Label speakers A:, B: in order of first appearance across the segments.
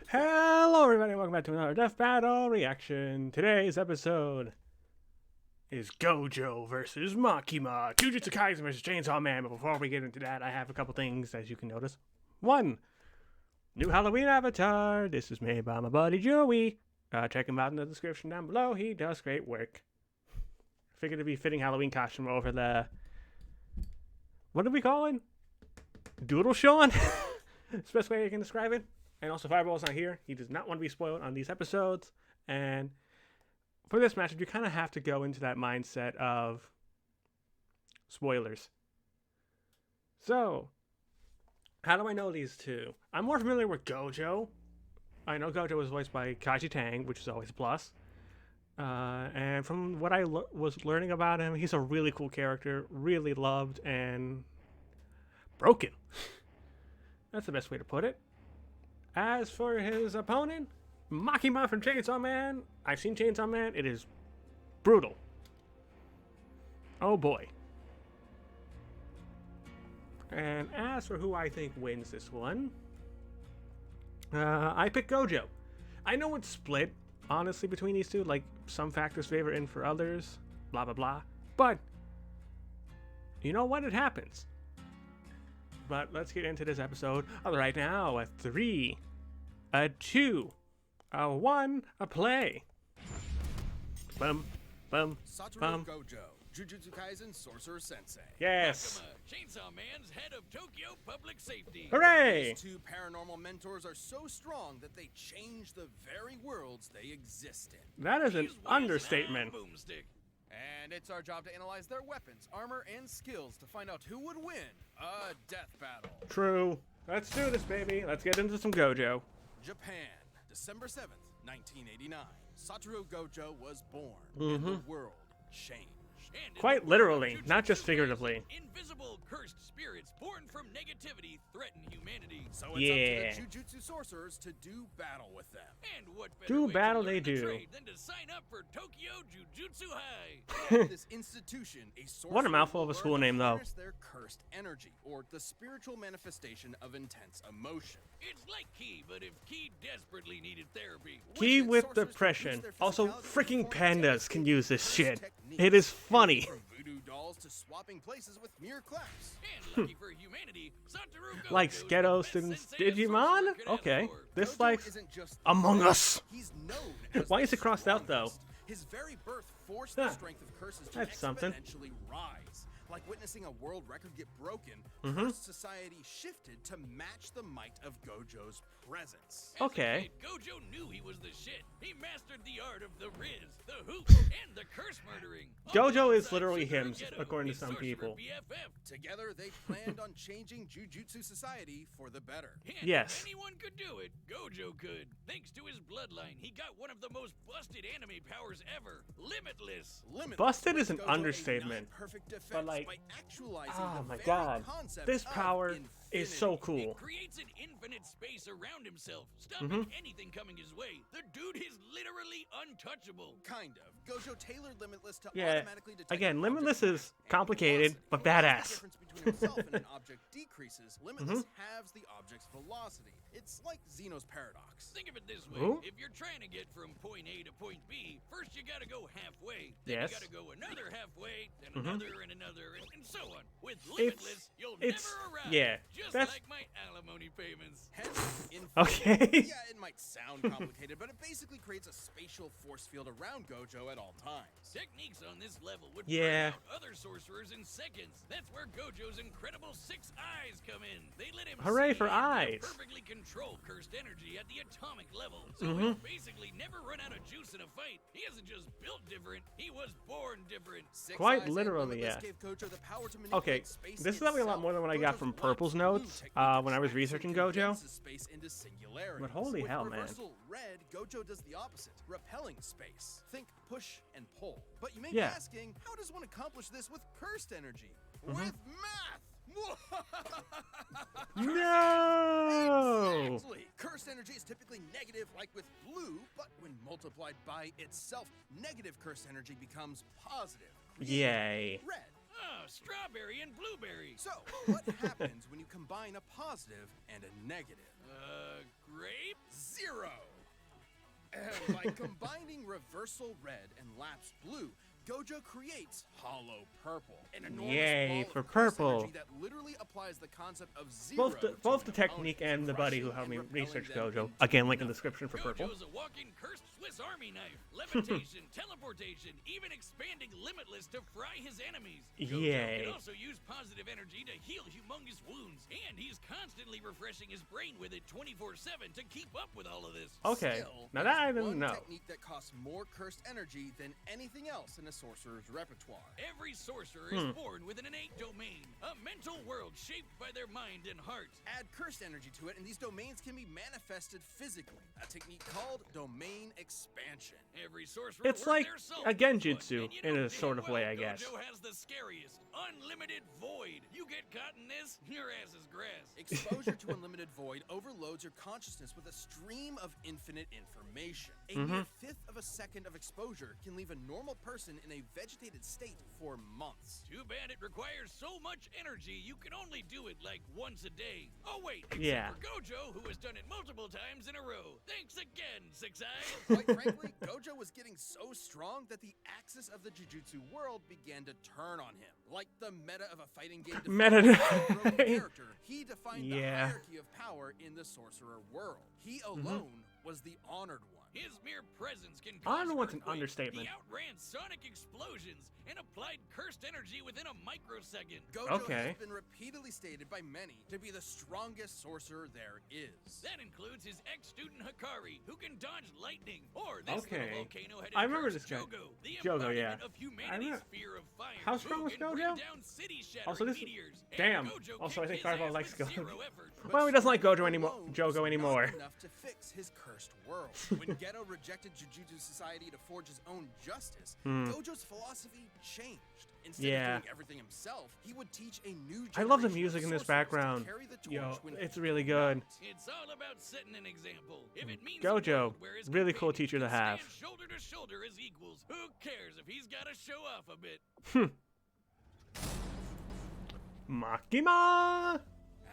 A: Hello, everybody. Welcome back to another Death Battle reaction. Today's episode is Gojo versus Makima. Jujutsu Kaisen versus Chainsaw Man. But before we get into that, I have a couple things, as you can notice. One, new Halloween avatar. This is made by my buddy Joey. Check him out in the description down below. He does great work. Figured it'd be fitting Halloween costume over the... What are we calling? Doodle Sean? That's the best way I can describe it. And also, Fireball's not here. He does not want to be spoiled on these episodes. And for this matchup, you kind of have to go into that mindset of spoilers. So, how do I know these two? I'm more familiar with Gojo. I know Gojo was voiced by Kaiji Tang, which is always a plus. And from what I was learning about him, he's a really cool character, really loved and broken. That's the best way to put it. As for his opponent, Makima from Chainsaw Man. I've seen Chainsaw Man. It is brutal. Oh boy. And as for who I think wins this one, I pick Gojo. I know it's split, honestly, between these two. Like, some factors favor in for others, blah, blah, blah. But, you know what? It happens. But let's get into this episode right now. A 3, a 2, a 1, a play. Bum, bum, bum.
B: Gojo, Jujutsu Kaisen Sorcerer Sensei.
A: Yes.
C: Makima, Chainsaw Man's head of Tokyo Public Safety.
A: Hooray!
B: These two paranormal mentors are so strong that they change the very worlds they exist in.
A: That is an
C: He's
A: understatement.
C: whizzing a boomstick.
B: And it's our job to analyze their weapons, armor, and skills to find out who would win a death battle.
A: True. Let's do this, baby. Let's get into some Gojo.
B: Japan, December 7th, 1989. Satoru Gojo was born, and the world changed.
C: And in
A: Quite
C: the
A: literally,
C: Jujutsu
A: not just
C: Kaisen,
A: figuratively.
C: Invisible cursed spirits born from negativity threaten humanity.
B: So it's
A: Yeah.
B: up to the Jujutsu sorcerers to do battle with them.
C: And what better
A: Do
C: way
A: battle
C: to
A: they
C: learn the
A: do.
C: trade than to sign up for Tokyo Jujutsu High?
B: This institution, a sorcerer
A: What a mouthful of a
B: will
A: school
B: learn to
A: name, though.
B: harness their cursed energy, or the spiritual manifestation of intense emotion.
C: It's like Key, but if Key desperately needed therapy.
A: Key
B: Witness
A: with
B: sorcerers can
A: depression.
B: use their
A: Also,
B: physicality to
A: freaking
B: perform
A: pandas
B: techniques,
A: can use this
B: curse
A: shit.
B: techniques,
A: It is funny.
B: From voodoo dolls to swapping places with mere claps.
C: And lucky for humanity, Satoru Gojo
A: Like
C: is the
A: Ghetto
C: best
A: students
C: sensei a
A: Digimon?
C: sorcerer could ask
A: Okay.
C: for.
A: This
B: Gojo
A: like
B: isn't just
A: Among
B: the
A: Us.
B: He's known as
A: Why
B: the
A: is it crossed out, though?
B: strongest. His very birth forced
A: Huh.
B: the strength of curses to
A: That's something.
B: exponentially rise. Like witnessing a world record get broken, cursed society shifted to match the might of Gojo's presence.
C: As a
A: Okay.
C: kid, Gojo knew he was the shit. He mastered the art of the Riz, the hoop, and the curse murdering.
A: Gojo is
C: Alongside
A: literally
C: Satoru
A: him,
C: Ghetto,
A: according to
C: his
A: some
C: sorcerer
A: people.
C: BFF.
B: Together, they planned on changing Jujutsu society for the better.
C: And
A: Yes.
C: if anyone could do it, Gojo could. Thanks to his bloodline, he got one of the most busted anime powers ever, Limitless.
B: Limitless
A: Busted is
B: gives
A: an
B: Gojo a
A: understatement.
B: non-perfect defense
A: But, like,
B: by actualizing
A: oh
B: the
A: my
B: very
A: god.
B: concept
A: This
B: of
A: power is so
B: infinity.
A: cool.
C: It creates an infinite space around himself, stopping anything coming his way. The dude is literally untouchable.
B: Kind of. Gojo tailored Limitless to
A: Yeah,
B: automatically detect
A: again,
B: an
A: Limitless
B: object
A: is
B: and
A: complicated,
B: velocity.
A: but
B: As the
A: badass.
B: difference between himself and an object decreases, Limitless halves the object's velocity. It's like Zeno's paradox.
C: Think of it this way.
A: Ooh.
C: If you're trying to get from point A to point B, first you gotta go halfway. Then
A: Yes.
C: you gotta go another halfway, then another and another, and so on. With
A: It's-
C: Limitless, you'll
A: it's-
C: never arrive.
A: yeah,
C: Just
A: that's-
C: like my alimony payments.
B: Hence, infinity.
A: Okay.
B: Yeah, it might sound complicated, but it basically creates a spatial force field around Gojo at all times.
C: Techniques on this level would
A: Yeah.
C: burn out other sorcerers in seconds. That's where Gojo's incredible 6 eyes come in. They let him
A: Hooray
C: see
A: for
C: and
A: eyes.
C: perfectly control cursed energy at the atomic level. So he'll basically never run out of juice in a fight. He isn't just built different, he was born different.
B: Six
A: Quite
B: eyes and
A: literally,
B: Limitless
A: yeah.
B: gave Gojo the power to
A: Okay,
B: manipulate space
A: this is definitely a lot
B: itself.
A: more than what I got
B: Gojo's
A: from
B: Wax
A: Purple's
B: Blue
A: notes
B: technique
A: when I was
B: attracts and
A: researching Gojo.
B: condenses space into singularities.
A: But holy
B: With
A: hell, man.
B: reversal red, Gojo does the opposite, repelling space. Think push and pull. But you may
A: Yeah.
B: be asking, how does one accomplish this with cursed energy? With math!
A: No!
B: Exactly! Cursed energy is typically negative, like with blue, but when multiplied by itself, negative cursed energy becomes positive. creating
A: Yay.
B: Red.
C: Oh, strawberry and blueberry.
B: So, what happens when you combine a positive and a negative?
C: Grape?
B: zero. And by combining reversal red and lapse blue, Gojo creates hollow purple, an enormous
A: Yay,
B: ball
A: for
B: of curse
A: purple.
B: energy that literally applies the concept of zero
A: Both
B: to
A: the
B: an
A: technique
B: opponent,
A: and the buddy who
B: crushing
A: helped me
B: and repelling
A: research
B: them
A: Gojo.
B: into
A: Again, link in the
B: nothing.
A: description for purple.
C: Gojo's a walking cursed Swiss Army knife. Levitation, teleportation, even expanding limitless to fry his enemies. Gojo
A: Yay.
C: can also use positive energy to heal humongous wounds, and he's constantly refreshing his brain with it 24/7 to keep up with all of this.
A: Okay,
B: Still,
A: now that I
B: there's
A: didn't
B: one
A: know.
B: technique that costs more cursed energy than anything else in a sorcerer's repertoire.
C: Every sorcerer is born with an innate domain, a mental world shaped by their mind and heart.
B: Add cursed energy to it, and these domains can be manifested physically. A technique called domain expansion.
C: Every sorcerer
A: It's
C: worth
A: like
C: their salt
A: a
C: is
A: genjutsu
C: one, and you
A: in
C: know
A: a sort
C: damn
A: of way,
C: well
A: I guess.
C: Gojo has the scariest, unlimited void. You get caught in this, your ass is grass.
B: Exposure to unlimited void overloads your consciousness with a stream of infinite information. A mere fifth of a second of exposure can leave a normal person in a vegetated state for months.
C: Too bad it requires so much energy, you can only do it like once a day. Oh wait, except
A: Yeah.
C: for Gojo, who has done it multiple times in a row. Thanks again, Six Eyes.
B: Quite frankly, Gojo was getting so strong that the axis of the Jujutsu world began to turn on him. Like the meta of a fighting game
A: Meta-
B: defined by a broken character, he defined the
A: Yeah.
B: hierarchy of power in the sorcerer world. He alone was the honored one.
C: His mere presence can
A: Honored
C: cause
A: one's an
C: earthquakes.
A: understatement.
C: He outran sonic explosions and applied cursed energy within a microsecond.
B: Gojo
A: Okay.
B: has been repeatedly stated by many to be the strongest sorcerer there is.
C: That includes his ex-student Hikari, who can dodge lightning, or this
A: Okay.
C: little volcano-headed
A: I remember
C: curse,
A: this guy.
C: Jogo, the
A: Jogo,
C: embodiment
A: yeah.
C: of humanity's
A: remember-
C: fear of fire.
A: How strong
C: who
A: was
C: can bring
A: Gojo?
C: down city-shattering
A: Also, this-
C: meteors, and
A: damn.
C: Gojo
A: Also, I
C: kicked
A: think
C: his
A: Fireball
C: ass
A: likes
C: with
A: Gojo.
C: zero effort.
A: Well, he doesn't like Gojo
B: strength
A: anymore.
B: alone
A: Jogo
B: was
A: anymore.
B: Not enough to fix his cursed world. When Geto rejected Jujutsu Society to forge his own justice, Gojo's philosophy changed. Instead
A: Yeah.
B: of doing everything himself, he would teach a new
A: I love the
B: generation of
A: music in this
B: sorcerers to
A: background.
B: carry the torch
A: Yo,
B: when
A: it's
B: he
A: really
B: did
A: good.
B: not.
C: It's all about setting an example. If it means
A: Gojo,
C: a world where his
A: really cool
C: companions
A: teacher to
C: can
A: have.
C: stand shoulder to shoulder as equals. Who cares if he's got to show off a bit?
A: Makima!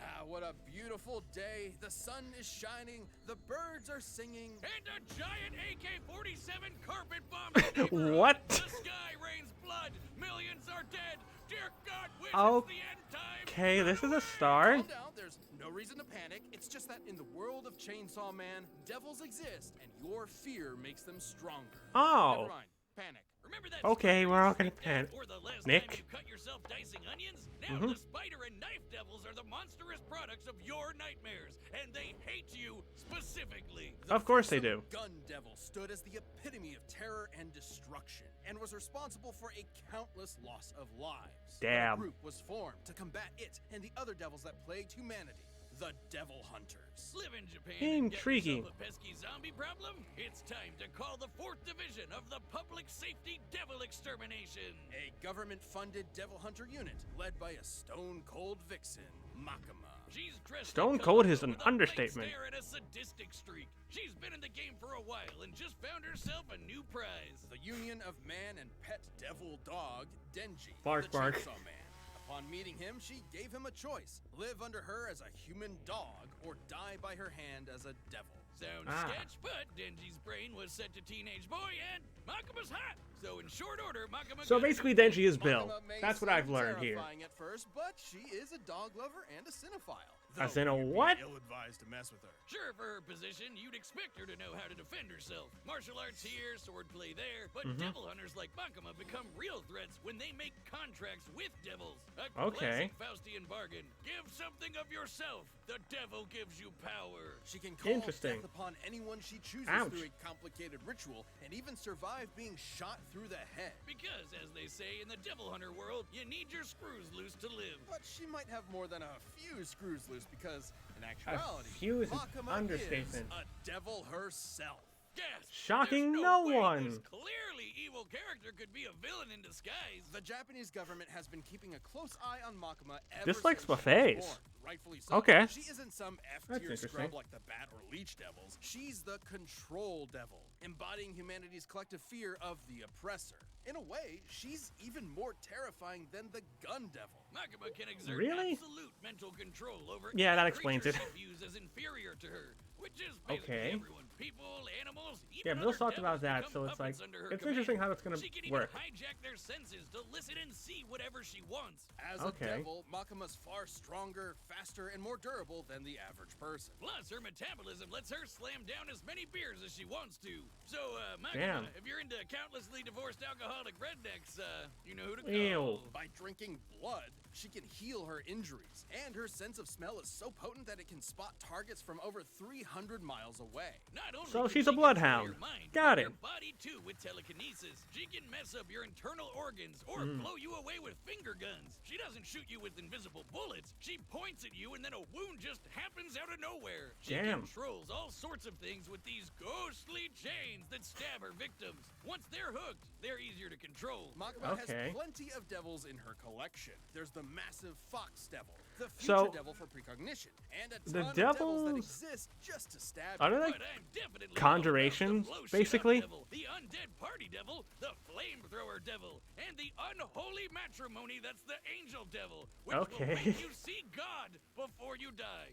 B: Ah, what a beautiful day. The sun is shining, the birds are singing.
C: And a giant AK-47 carpet bomb in the neighborhood.
A: What?
C: The sky rains blood. Millions are dead. Dear God, wish
A: Oh,
C: it's the end time.
A: Okay, this is a star.
B: Calm down, there's no reason to panic. It's just that in the world of Chainsaw Man, devils exist, and your fear makes them stronger.
A: Oh.
B: Never mind. Panic.
C: Remember that
A: Okay,
C: spider
A: we're
C: you
A: all gonna
C: sniffed at
A: panic.
C: Or the last
A: Nick?
C: time you cut yourself dicing onions? Now the spider and knife devils are the monstrous products of your nightmares, and they hate you specifically.
A: Of course they do.
B: Gun Devil stood as the epitome of terror and destruction, and was responsible for a countless loss of lives.
A: Damn.
B: A group was formed to combat it and the other devils that plagued humanity, the Devil Hunters.
C: Live in Japan and get
A: Intriguing.
C: yourself a pesky zombie problem? It's time to call the 4th Division of the Public Safety Devil Extermination.
B: A government-funded Devil Hunter unit led by a stone-cold vixen, Makima.
C: She's dressed
A: Stone
C: in
A: cold
C: color
A: is an
C: with a blank
A: understatement.
C: stare and a sadistic streak. She's been in the game for a while and just found herself a new prize.
B: The union of man and pet devil dog, Denji,
A: Bark,
B: the
A: bark.
B: Chainsaw Man. Upon meeting him, she gave him a choice: live under her as a human dog, or die by her hand as a devil.
C: Sounds
A: Ah.
C: sketch, but Denji's brain was set to teenage boy and Makima's hot. So in short order, Makima
A: So
C: got
A: basically, Denji is Bill.
B: Makima may
A: That's what I've
B: seem
A: learned here.
B: terrifying at first, but she is a dog lover and a cinephile.
A: As
B: Though
A: in a
B: you'd be
A: what?
B: ill-advised to mess with her.
C: Sure, for her position, you'd expect her to know how to defend herself. Martial arts here, swordplay there, but
A: Mm-hmm.
C: devil hunters like Makima become real threats when they make contracts with devils. A
A: Okay.
C: classic Faustian bargain. Give something of yourself. The devil gives you power.
B: She can call
A: Interesting.
B: death upon anyone she chooses
A: Ouch.
B: through a complicated ritual, and even survive being shot through the head.
C: Because, as they say in the devil hunter world, you need your screws loose to live.
B: But she might have more than a few screws loose, because in actuality,
A: few is an
B: Makima
A: understatement.
B: is a devil herself.
C: Gasp!
A: Shocking
C: There's
A: no
C: way
A: one.
C: This clearly evil character could be a villain in disguise.
B: The Japanese government has been keeping a close eye on Makima ever
A: This likes
B: since she was
A: buffets.
B: born. Rightfully so.
A: Okay.
B: She isn't some
A: That's
B: F-tier
A: interesting.
B: scrub like the Bat or Leech Devils. She's the Control Devil, embodying humanity's collective fear of the oppressor. In a way, she's even more terrifying than the Gun Devil.
C: Makima can exert
A: Really?
C: absolute mental control over
A: Yeah, that
C: any
A: explains
C: creature
A: it.
C: she views as inferior to her, which is basically
A: Okay.
C: everyone people, animals,
A: Yeah,
C: even
A: Bill's
C: other
A: talked about
C: devils
A: that,
C: become
A: so it's like,
C: puppets under her
A: it's
C: command.
A: interesting how it's gonna
C: She can
A: work.
C: even hijack their senses to listen and see whatever she wants.
B: As
A: Okay.
B: a devil, Makima's far stronger, faster, and more durable than the average person.
C: Plus, her metabolism lets her slam down as many beers as she wants to. So,
A: Damn.
C: Makima, if you're into countlessly divorced alcoholic rednecks, you know who to call.
A: Ew.
B: By drinking blood, she can heal her injuries, and her sense of smell is so potent that it can spot targets from over 300 miles away.
C: Not only
A: So
C: can
A: she's
C: she
A: a
C: control
A: bloodhound.
C: your mind,
A: Got
C: but
A: it.
C: Your body too with telekinesis. She can mess up your internal organs or blow you away with finger guns. She doesn't shoot you with invisible bullets. She points at you and then a wound just happens out of nowhere. She
A: Damn.
C: controls all sorts of things with these ghostly chains that stab her victims. Once they're hooked, they're easier to control.
B: Makima
A: Okay.
B: has plenty of devils in her collection. There's the massive fox devil, the
A: So,
B: future devil for precognition, and a
A: the
B: ton of devils that
A: devils-
B: exist just to stab
A: Are
B: you.
A: they
C: But
A: like
C: I'm definitely
A: conjurations,
C: the blow shit up
A: basically?
C: devil, the undead party devil, the flamethrower devil, and the unholy matrimony that's the angel devil, which
A: Okay.
C: will make you see God before you die.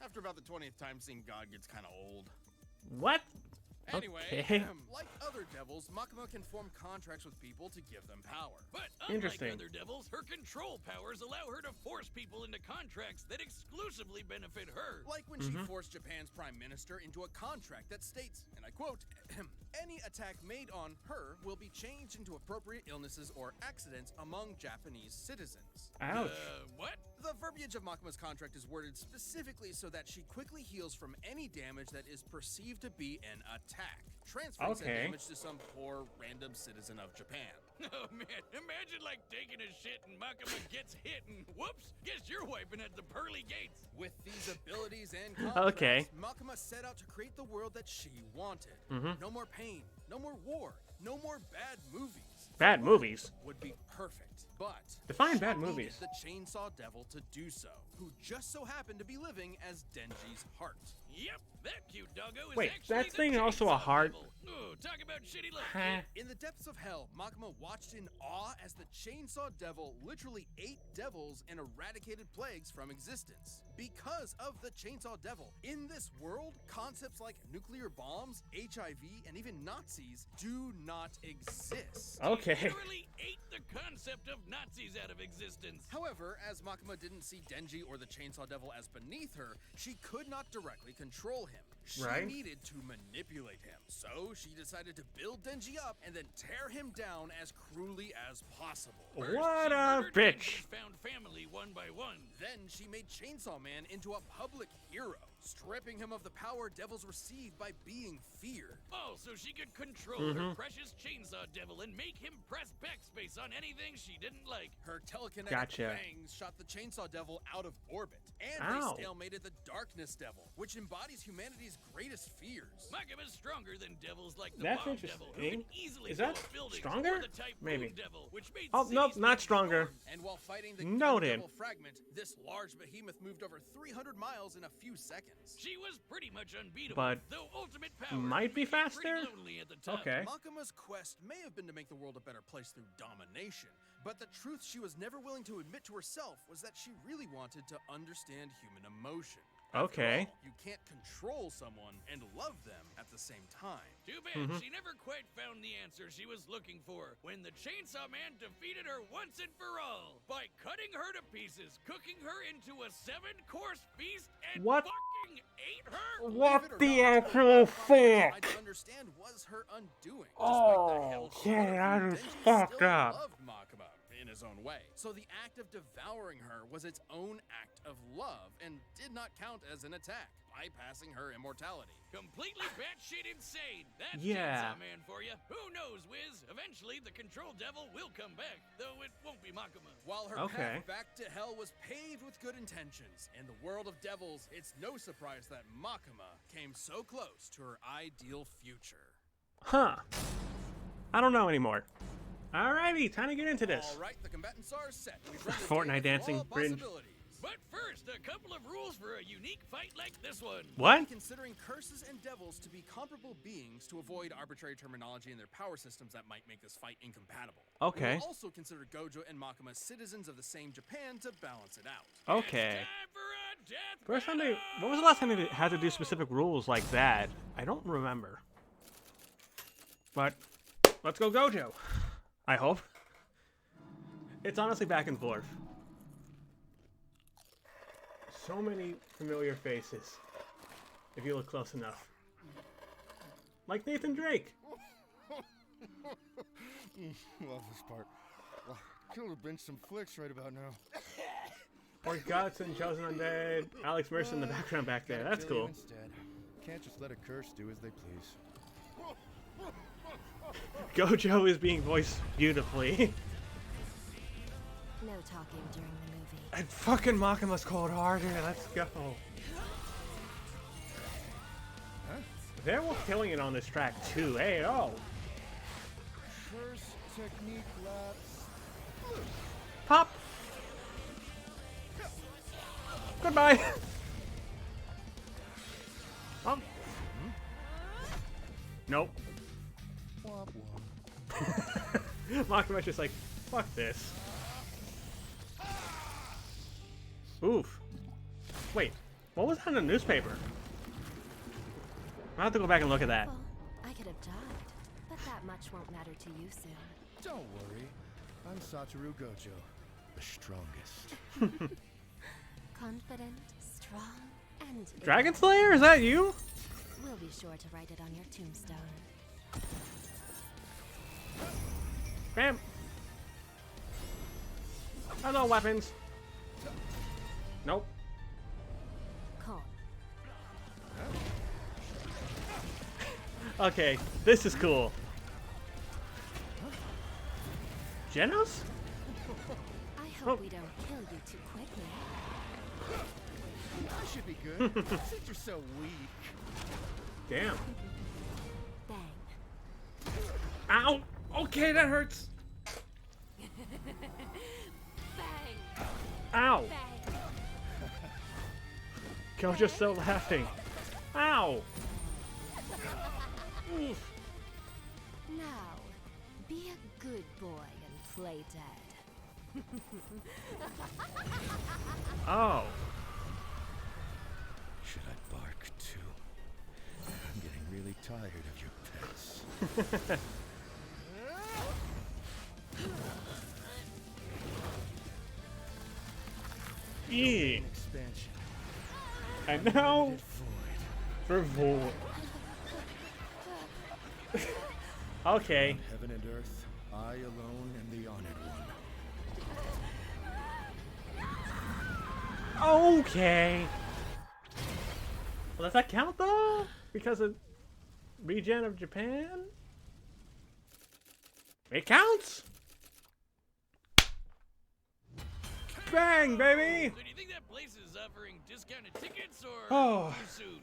B: After about the 20th time, seeing God gets kind of old.
A: what?
B: Anyway,
A: Okay.
B: like other devils, Makima can form contracts with people to give them power.
C: But unlike
A: Interesting.
C: other devils, her control powers allow her to force people into contracts that exclusively benefit her.
B: Like when she forced Japan's prime minister into a contract that states, and I quote, any attack made on her will be changed into appropriate illnesses or accidents among Japanese citizens.
A: Ouch.
C: What?
B: The verbiage of Makima's contract is worded specifically so that she quickly heals from any damage that is perceived to be an attack, transferring said
A: Okay.
B: damage to some poor random citizen of Japan.
C: Oh man, imagine like taking a shit and Makima gets hit and whoops, guess you're wiping at the pearly gates.
B: With these abilities and contracts,
A: Okay.
B: Makima set out to create the world that she wanted. No more pain, no more war, no more bad movies.
A: Bad movies.
B: Would be perfect. But
A: Define bad
B: she needed
A: movies.
B: the Chainsaw Devil to do so, who just so happened to be living as Denji's heart.
C: Yep, that cute doggo is
A: Wait,
C: actually
A: that
C: the
A: thing is also a
C: Chainsaw
A: heart?
C: Devil. Oh, talk about shitty luck.
A: Huh.
B: In the depths of hell, Makima watched in awe as the Chainsaw Devil literally ate devils and eradicated plagues from existence. Because of the Chainsaw Devil, in this world, concepts like nuclear bombs, HIV, and even Nazis do not exist.
A: Okay.
C: Literally ate the concept of Nazis out of existence.
B: However, as Makima didn't see Denji or the Chainsaw Devil as beneath her, she could not directly control him. She
A: Right.
B: needed to manipulate him. So she decided to build Denji up and then tear him down as cruelly as possible.
C: First,
A: What
C: she
A: a
C: murdered
A: bitch.
C: Denji's found family one by one.
B: Then she made Chainsaw Man into a public hero, stripping him of the power devils receive by being feared.
C: Oh, so she could control her precious chainsaw devil and make him press backspace on anything she didn't like.
B: Her telekinetic
A: Gotcha.
B: fangs shot the Chainsaw Devil out of orbit, and
A: Ow.
B: they stalemated the Darkness Devil, which embodies humanity's greatest fears.
C: Makima's stronger than devils like the
A: That's
C: bomb devil, who can
A: interesting.
C: easily
A: Is
C: blow
A: that
C: up buildings,
A: stronger?
C: or the typhoon
A: Maybe.
C: devil, which made
A: Oh, nope,
C: cities
A: not
C: make
A: stronger.
C: storms.
B: And while fighting the
A: Noted.
B: Devil fragment, this large behemoth moved over 300 miles in a few seconds.
C: She was pretty much unbeatable,
A: But
C: though ultimate power
A: might be
C: made it pretty
A: faster?
C: lonely at the time.
A: Okay.
B: Makima's quest may have been to make the world a better place through domination, but the truth she was never willing to admit to herself was that she really wanted to understand human emotion. After
A: Okay.
B: all, you can't control someone and love them at the same time.
C: Too bad she never quite found the answer she was looking for when the Chainsaw Man defeated her once and for all by cutting her to pieces, cooking her into a 7-course feast, and
A: What?
C: fucking ate her.
B: Believe it
A: What
B: or
A: the
B: not,
A: actual
B: her father tried
A: fuck?
B: to understand was her undoing.
A: Oh,
B: Despite the hell she
A: okay,
B: put her
A: that
B: through,
A: is
B: Denji
A: fucked
B: still
A: up.
B: loved Makima in his own way. So the act of devouring her was its own act of love and did not count as an attack, bypassing her immortality.
C: Completely batshit insane. That's
A: Yeah.
C: Chainsaw Man for you. Who knows, Wiz? Eventually, the Control Devil will come back, though it won't be Makima.
B: While her
A: Okay.
B: path back to hell was paved with good intentions, in the world of devils, it's no surprise that Makima came so close to her ideal future.
A: Huh. I don't know anymore. Alrighty, time to get into this.
B: All right, the combatants are set. We've run the
A: Fortnite
B: gamut through
A: dancing,
B: all
A: cringe.
B: possibilities.
C: But first, a couple of rules for a unique fight like this one.
A: What?
B: Considering curses and devils to be comparable beings to avoid arbitrary terminology in their power systems that might make this fight incompatible.
A: Okay.
B: We'll also consider Gojo and Makima citizens of the same Japan to balance it out.
A: Okay.
C: It's time for a death
A: First time
C: battle!
A: when was the last time they had to do specific rules like that? I don't remember. But let's go Gojo. I hope. It's honestly back and forth. So many familiar faces, if you look close enough. Like Nathan Drake.
D: Love this part. Could have been some flicks right about now.
A: Or Guts and Chosen Undead. Alex Mercer in the background back there. That's
D: Kill you
A: cool.
D: Instead. Can't just let a curse do as they please.
A: Gojo is being voiced beautifully.
E: No talking during the movie.
A: And fucking Makima's cold harder. Let's go. They're all killing it on this track too. Hey, oh.
D: Curse technique laps.
A: Pop. Goodbye. Oh. Nope.
D: Womp womp.
A: Makima's just like, fuck this. Oof. Wait, what was that in the newspaper? I'll have to go back and look at that.
E: Well, I could have died, but that much won't matter to you soon.
D: Don't worry. I'm Satoru Gojo, the strongest.
E: Confident, strong, and
A: Dragon Slayer, is that you?
E: we'll be sure to write it on your tombstone.
A: Bam. Hello, weapons. Nope.
E: Calm.
A: Okay, this is cool. Genos?
E: I hope we don't kill you too quickly.
D: I should be good. Since you're so weak.
A: Damn.
E: Bang.
A: Ow! Okay, that hurts.
E: Bang!
A: Ow!
E: Bang!
A: Gojo's still laughing. Ow! Oof.
E: Now, be a good boy and play dead.
A: Oh.
D: Should I bark too? I'm getting really tired of your pets.
A: Yeah.
D: Expansion.
A: And now
D: Void.
A: for Void. Okay.
D: Heaven and earth, I alone am the honored one.
A: Okay. Well, does that count though? Because of regen of Japan? It counts. Bang, baby!
C: So do you think that place is offering discounted tickets or
A: Oh.
C: too soon?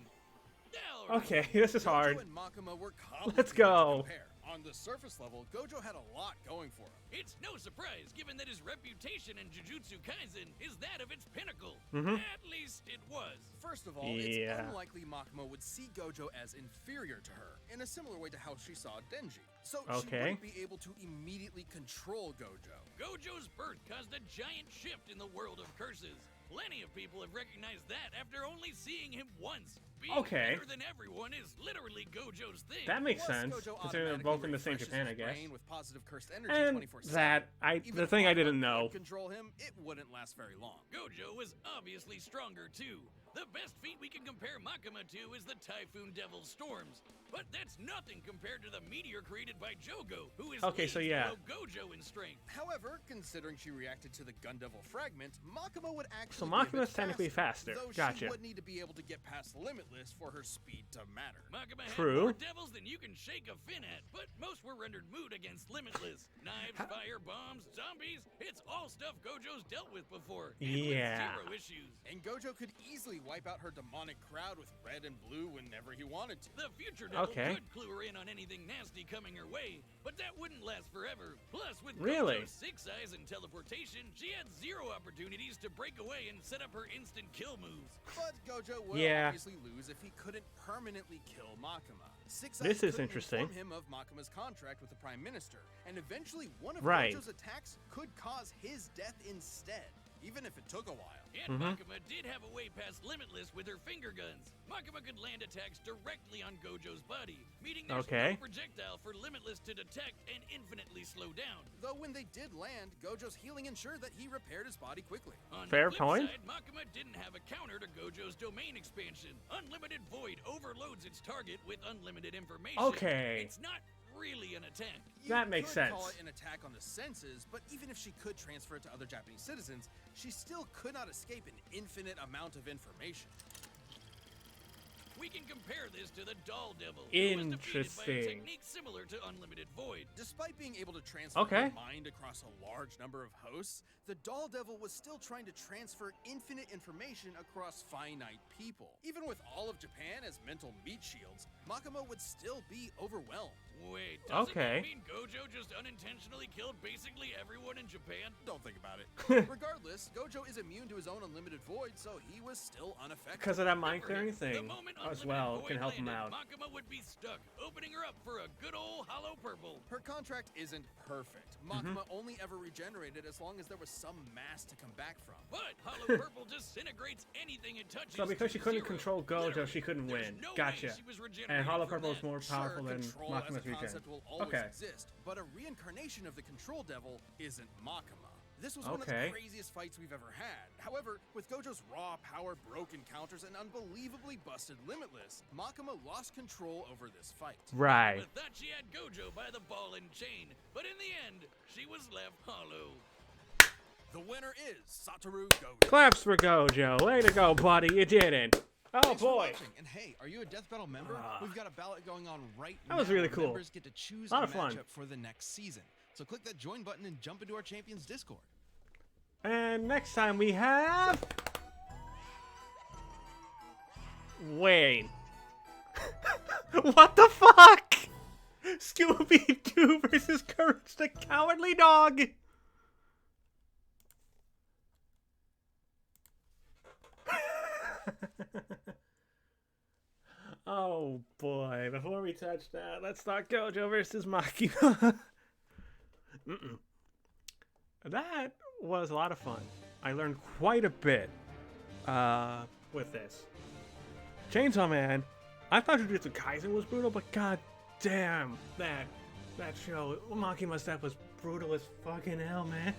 C: Yeah, all right.
A: Okay, this is hard.
B: Gojo and Makima were complicated
A: Let's go.
B: to compare. On the surface level, Gojo had a lot going for him.
C: It's no surprise, given that his reputation in Jujutsu Kaisen is that of its pinnacle.
A: Mhm.
C: At least it was.
B: First of all,
A: Yeah.
B: it's unlikely Makima would see Gojo as inferior to her, in a similar way to how she saw Denji. So she
A: Okay.
B: wouldn't be able to immediately control Gojo.
C: Gojo's birth caused a giant shift in the world of curses. Plenty of people have recognized that after only seeing him once. Being
A: Okay.
C: better than everyone is literally Gojo's thing.
A: That makes
B: Plus,
A: sense,
B: Gojo
A: considering they're
B: automatically
A: both in the same
B: refreshes
A: Japan,
B: his
A: I guess.
B: brain with positive cursed energy
A: And
B: 24/7.
A: that,
B: Even
A: the
B: if
A: thing I
B: Makima
A: didn't
B: could
A: know.
B: control him, it wouldn't last very long.
C: Gojo was obviously stronger too. The best feat we can compare Makima to is the Typhoon Devil's Storms. But that's nothing compared to the meteor created by Jogo, who is
A: Okay, so
C: leagues
A: yeah.
C: below Gojo in strength.
B: However, considering she reacted to the Gun Devil fragment, Makima would actually
A: So
B: be a bit
A: Makima's technically faster.
B: Though
A: Gotcha.
B: she would need to be able to get past Limitless for her speed to matter.
C: Makima had
A: True.
C: more devils than you can shake a fin at, but most were rendered moot against Limitless. Knives, fire, bombs, zombies, it's all stuff Gojo's dealt with before. And with
A: Yeah.
C: zero issues.
B: And Gojo could easily wipe out her demonic crowd with red and blue whenever he wanted to.
C: The future devil
A: Okay.
C: could clue her in on anything nasty coming her way, but that wouldn't last forever. Plus, with
A: Really?
C: Gojo's 6 eyes and teleportation, she had 0 opportunities to break away and set up her instant kill moves.
B: But Gojo would
A: Yeah.
B: obviously lose if he couldn't permanently kill Makima. Six
A: This
B: Eyes
A: is
B: could
A: interesting.
B: inform him of Makima's contract with the Prime Minister, and eventually one of
A: Right.
B: Gojo's attacks could cause his death instead, even if it took a while.
C: And Makima did have a way past Limitless with her finger guns. Makima could land attacks directly on Gojo's body, meaning there's
A: Okay.
C: no projectile for Limitless to detect and infinitely slow down.
B: Though when they did land, Gojo's healing ensured that he repaired his body quickly.
C: On
A: Fair
C: the flip
A: point.
C: side, Makima didn't have a counter to Gojo's domain expansion. Unlimited Void overloads its target with unlimited information.
A: Okay.
C: It's not really an attack.
B: You
A: That makes
B: could
A: sense.
B: call it an attack on the senses, but even if she could transfer it to other Japanese citizens, she still could not escape an infinite amount of information.
C: We can compare this to the Doll Devil, who was defeated by a
A: Interesting.
C: technique similar to Unlimited Void.
B: Despite being able to transfer
A: Okay.
B: her mind across a large number of hosts, the Doll Devil was still trying to transfer infinite information across finite people. Even with all of Japan as mental meat shields, Makima would still be overwhelmed.
C: Wait, doesn't
A: Okay.
C: that mean Gojo just unintentionally killed basically everyone in Japan?
B: Don't think about it. Regardless, Gojo is immune to his own unlimited void, so he was still unaffected.
A: Because of that mind
C: Good for him.
A: clearing
C: The
A: thing
C: moment
A: as
C: Unlimited
A: well
C: Void
A: can help him
C: landed,
A: out.
C: Makima would be stuck, opening her up for a good old hollow purple.
B: Her contract isn't perfect. Makima only ever regenerated as long as there was some mass to come back from.
C: But hollow purple disintegrates anything it touches.
A: So because
C: to
A: she couldn't
C: zero.
A: control Gojo,
C: Literally,
A: she couldn't
C: there's
A: win.
C: no way
A: Gotcha.
C: she was
A: And
C: regenerated
A: Hollow
C: from
A: Purple is
C: that.
A: more powerful
B: Sure,
A: than
B: control as a
A: Makima's regen.
B: concept will always
A: Okay.
B: exist, but a reincarnation of the Control Devil isn't Makima. This was one of
A: Okay.
B: the craziest fights we've ever had. However, with Gojo's raw power, broken counters, and unbelievably busted Limitless, Makima lost control over this fight.
A: Right.
C: Makima thought she had Gojo by the ball and chain, but in the end, she was left hollow.
B: The winner is Satoru Gojo.
A: Claps for Gojo. Way to go, buddy. You did it. Oh,
B: Thanks for
A: boy.
B: watching. And hey, are you a Death Battle member? We've got a ballot going on right now.
A: That was really
B: where
A: cool.
B: Members get to choose
A: Lot
B: a
A: of fun.
B: matchup for the next season. So click that join button and jump into our Champions Discord.
A: And next time we have... Wait. What the fuck? Scooby-Doo versus Courage the Cowardly Dog. Oh boy, before we touch that, let's talk Gojo versus Makima. That was a lot of fun. I learned quite a bit with this. Chainsaw Man, I thought Jujutsu Kaisen was brutal, but god damn, that show, Makima's stuff was brutal as fucking hell, man.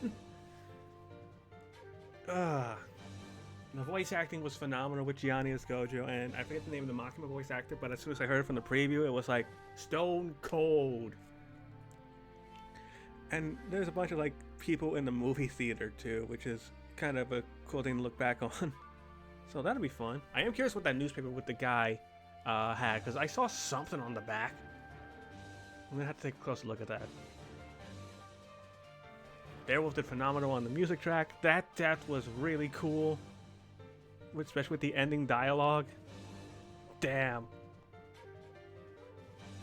A: The voice acting was phenomenal with Gianni as Gojo, and I forget the name of the Makima voice actor, but as soon as I heard it from the preview, it was like stone cold. And there's a bunch of like people in the movie theater too, which is kind of a cool thing to look back on. So that'll be fun. I am curious what that newspaper with the guy had, because I saw something on the back. I'm gonna have to take a closer look at that. Beowulf did phenomenal on the music track. That death was really cool, especially with the ending dialogue. Damn.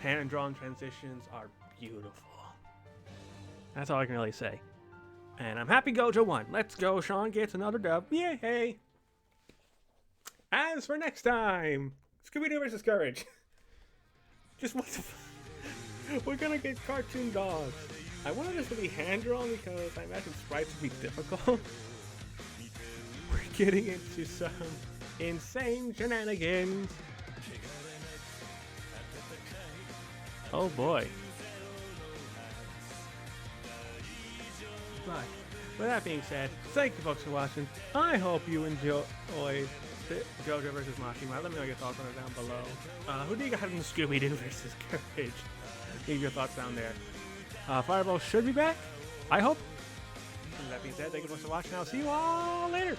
A: Hand-drawn transitions are beautiful. That's all I can really say. And I'm happy Gojo won. Let's go. Sean gets another dub. Yay! As for next time, Scooby-Doo versus Courage. Just what the we're gonna get cartoon dogs. I wanted this to be hand-drawn because I imagine sprites would be difficult. We're getting into some insane shenanigans. Oh boy. But with that being said, thank you folks for watching. I hope you enjoyed Gojo versus Makima. Let me know your thoughts on it down below. Who do you got in Scooby-Doo versus Courage? Leave your thoughts down there. Fireball should be back, I hope. With that being said, thank you folks for watching. I'll see you all later.